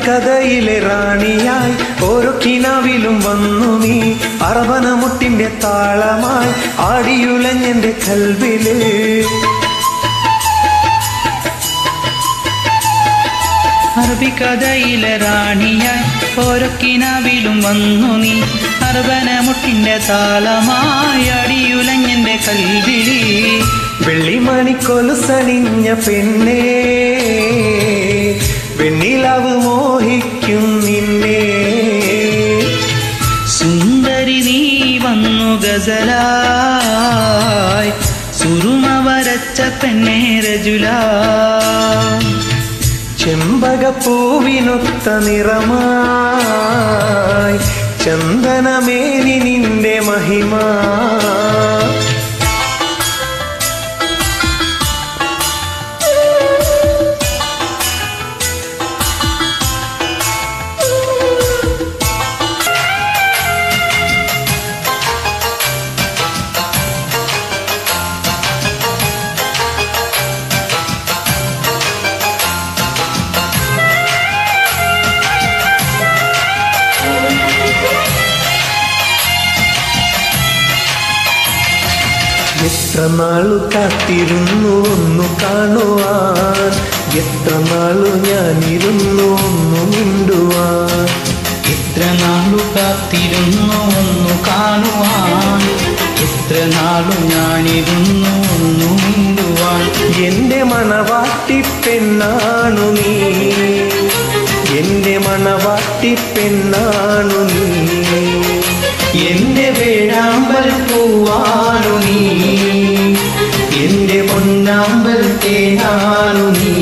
അറബിക്കഥയിലെ റാണിയായി ഓരോ കിനാവിലും വന്നു നീ അറബനമുട്ടിന്റെ താളമായി ആടിയുലഞ്ഞെന്റെ കൽവില്. അറബിക്കഥയിലെ റാണിയായി ഓരോ കിനാവിലും വന്നു നീ അറബനമുട്ടിന്റെ താളമായി ആടിയുലഞ്ഞെന്റെ കൽവില്. വെള്ളിമണിക്കൊലുസണിഞ്ഞ പെണ്ണേ വെണ്ണിലാവ് മോഹിക്കും നിന്നെ. സുന്ദരി നീ വന്നു ഗസലായി സുറുമ വരച്ച പെണ്ണേ രജുലായി. ചെമ്പകപ്പൂവിനൊത്ത നിറമായി ചന്ദനമേനി നിന്റെ മഹിമ. എത്ര നാളു കാത്തിരുന്നു ഒന്നു കാണുവാൻ, എത്ര നാളു ഞാനിരുന്നു ഒന്നു മിണ്ടുവാൻ. എത്ര നാളു കാത്തിരുന്നു ഒന്നു കാണുവാൻ, എത്ര നാളു ഞാനിരുന്നു ഒന്നു മിണ്ടുവാൻ. എന്റെ മണവാട്ടി പെണ്ണാണു നീ, എന്റെ മണവാട്ടി പെണ്ണാണു നീ. എന്റെ വേഴാമ്പൽ പൂവാണു നീ, എന്റെ പൊന്നാമ്പൽ തേനാണു നീ.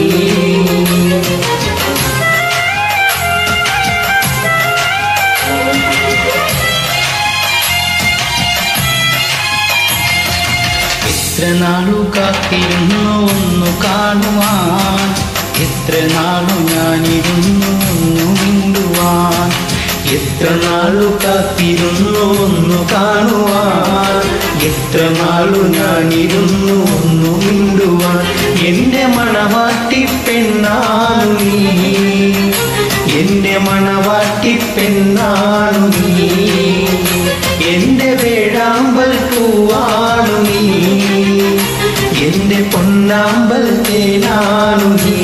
എത്ര നാളു കാത്തിരുന്നു ഒന്നു കാണുവാൻ, എത്ര നാളു ഞാനിരുന്നു ഒന്നു മിണ്ടുവാൻ. എത്ര നാളു കാത്തിരുന്നു ഒന്നു കാണുവാൻ, എത്ര നാളു ഞാനിരുന്നു ഒന്നു മിണ്ടുവാൻ. എന്റെ മണവാട്ടി പെണ്ണാണു നീ, എന്റെ മണവാട്ടി പെണ്ണാണു നീ. എന്റെ വേഴാമ്പൽ പൂവാണു നീ, എന്റെ പൊന്നാമ്പൽ തേനാണു നീ.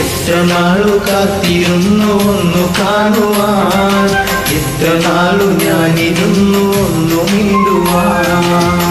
എത്ര നാളു കാത്തിരുന്നു ഒന്നു കാണുവാൻ, എത്ര നാളു ഞാനിരുന്നു ഒന്നു മിണ്ടുവാൻ.